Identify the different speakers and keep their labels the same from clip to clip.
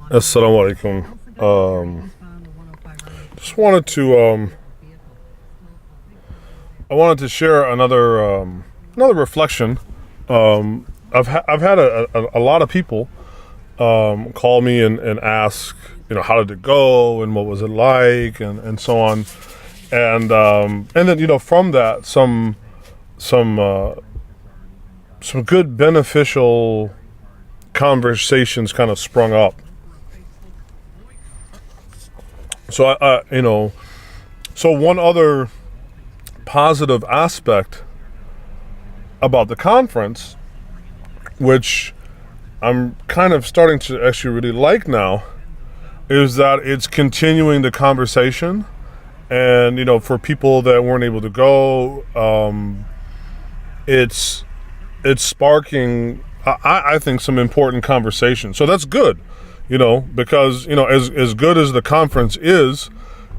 Speaker 1: Assalamu alaikum. Just wanted to I wanted to share another reflection. I've had a lot of people call me and ask, how did it go and what was it like and so on, and then from that some good beneficial conversations kind of sprung up. So so one other positive aspect about the conference, which I'm kind of starting to actually really like now, is that it's continuing the conversation. And for people that weren't able to go, it's sparking, I think, some important conversation. So that's good, because as good as the conference is,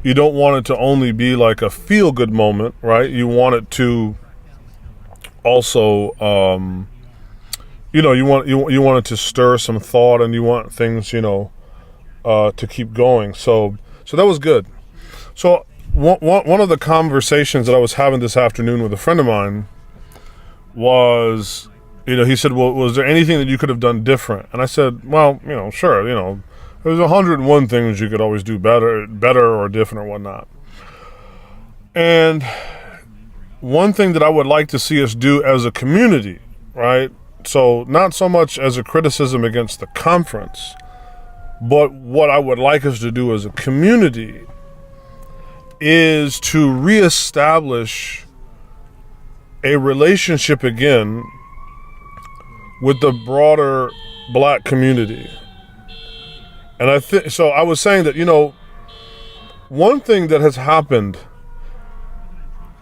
Speaker 1: you don't want it to only be like a feel good moment, right? You want it to also you want it to stir some thought, and you want things to keep going. So that was good. So one of the conversations that I was having this afternoon with a friend of mine was, he said, well, was there anything that you could have done different? And I said, well, sure, there's 101 things you could always do better or different or whatnot. And one thing that I would like to see us do as a community, right? So not so much as a criticism against the conference, but what I would like us to do as a community is to reestablish a relationship again with the broader black community. And I was saying that, one thing that has happened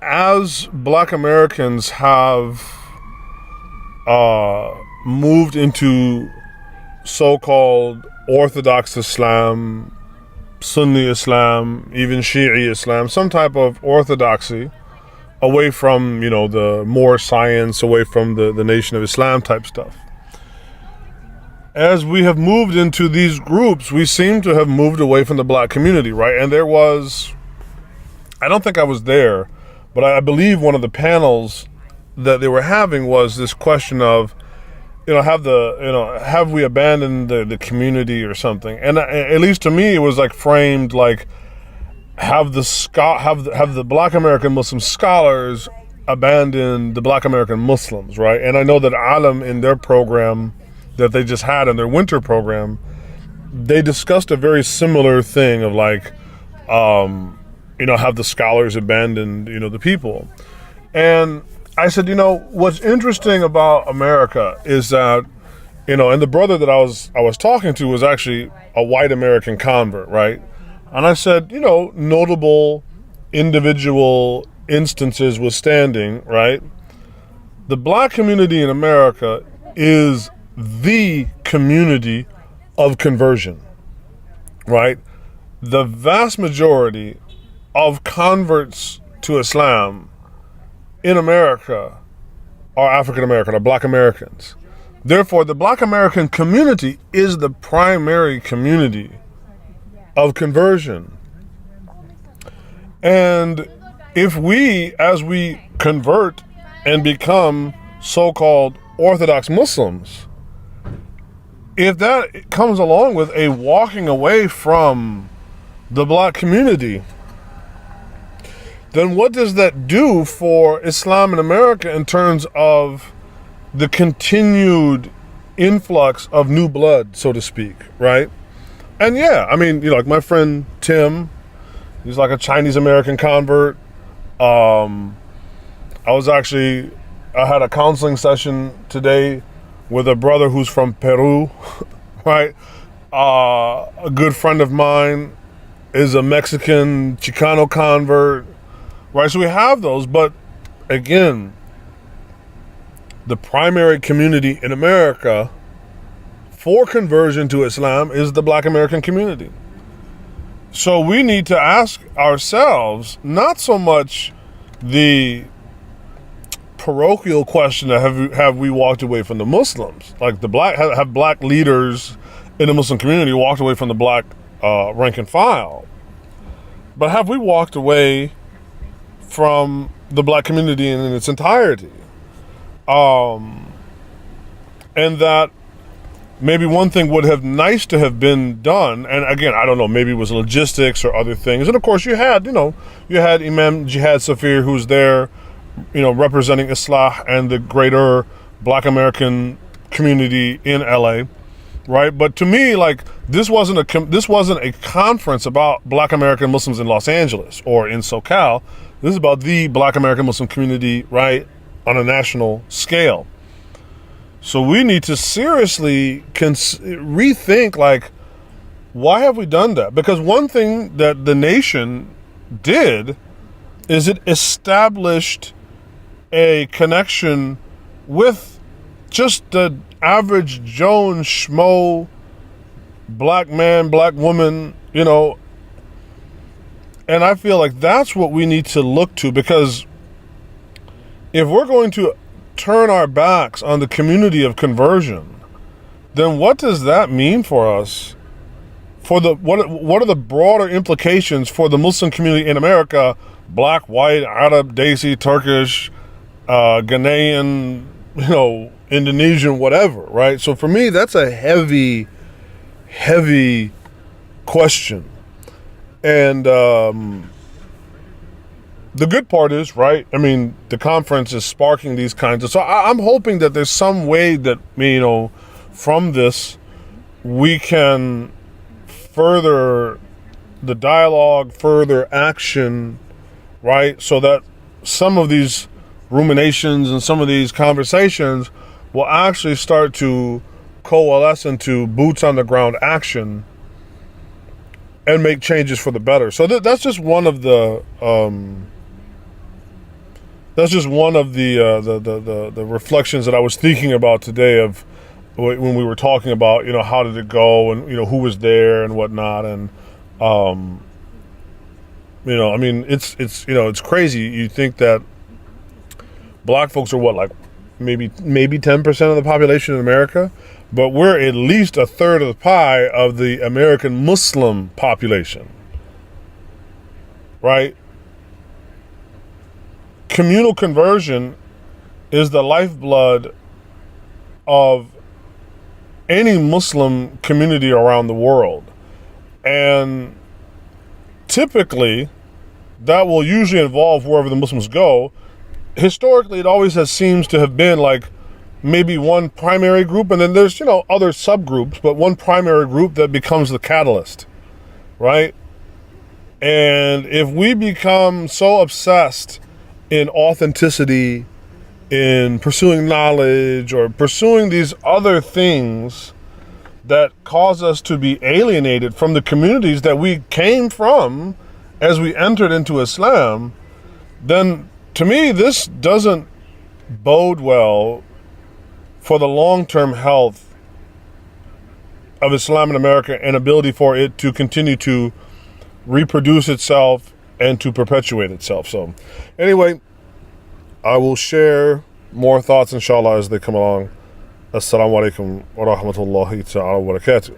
Speaker 1: as black Americans have moved into so-called Orthodox Islam, Sunni Islam, even Shi'i Islam, some type of orthodoxy, away from, the more science, away from the Nation of Islam type stuff. As we have moved into these groups, we seem to have moved away from the black community, right? And there was, I don't think I was there, but I believe one of the panels that they were having was this question of, have we abandoned the community or something? And at least to me, it was like framed like, have the Black American Muslim scholars abandoned the Black American Muslims, right? And I know that Alam, in their program that they just had in their winter program, they discussed a very similar thing of like, have the scholars abandoned, the people. And I said, what's interesting about America is that, and the brother that I was talking to was actually a white American convert, right? And I said, notable individual instances withstanding, right? The black community in America is the community of conversion, right? The vast majority of converts to Islam in America are African American, are black Americans. Therefore, the black American community is the primary community of conversion. And if we, as we convert and become so-called Orthodox Muslims, if that comes along with a walking away from the black community, then what does that do for Islam in America in terms of the continued influx of new blood, so to speak, right? And yeah, I mean, like my friend Tim, he's like a Chinese American convert. I had a counseling session today with a brother who's from Peru, right? A good friend of mine is a Mexican Chicano convert, right? So we have those, but again, the primary community in America for conversion to Islam is the black American community. So we need to ask ourselves, not so much the parochial question of have we walked away from the Muslims? Like have black leaders in the Muslim community walked away from the black rank and file? But have we walked away from the black community in its entirety? And that maybe one thing would have nice to have been done, and again, I don't know, maybe it was logistics or other things. And of course you had Imam Jihad Safir, who's there, representing Islah and the greater Black American community in LA, right? But to me, like, this wasn't a conference about Black American Muslims in Los Angeles or in SoCal. This is about the Black American Muslim community, right, on a national scale. So we need to seriously rethink, like, why have we done that? Because one thing that the nation did is it established a connection with just the average Joan Schmo black man, black woman, and I feel like that's what we need to look to, because if we're going to turn our backs on the community of conversion, then what does that mean for us? What are the broader implications for the Muslim community in America? Black, white, Arab, Desi, Turkish, Ghanaian, Indonesian, whatever, right? So for me, that's a heavy question. And the good part is, right, I mean, the conference is sparking these kinds of, so I'm hoping that there's some way that, from this, we can further the dialogue, further action, right? So that some of these ruminations and some of these conversations will actually start to coalesce into boots on the ground action and make changes for the better. So that's just one of the the reflections that I was thinking about today, of when we were talking about, how did it go, and who was there and whatnot. And I mean, it's crazy. You think that black folks are what, like maybe 10% of the population in America, but we're at least a third of the pie of the American Muslim population, right? Communal conversion is the lifeblood of any Muslim community around the world. And typically, that will usually involve, wherever the Muslims go, historically it always seems to have been like maybe one primary group, and then there's, other subgroups, but one primary group that becomes the catalyst, right? And if we become so obsessed in authenticity, in pursuing knowledge, or pursuing these other things that cause us to be alienated from the communities that we came from as we entered into Islam, then to me this doesn't bode well for the long-term health of Islam in America and ability for it to continue to reproduce itself and to perpetuate itself. So anyway, I will share more thoughts, inshallah, as they come along. Assalamu alaikum wa rahmatullahi ta'ala wa barakatuh.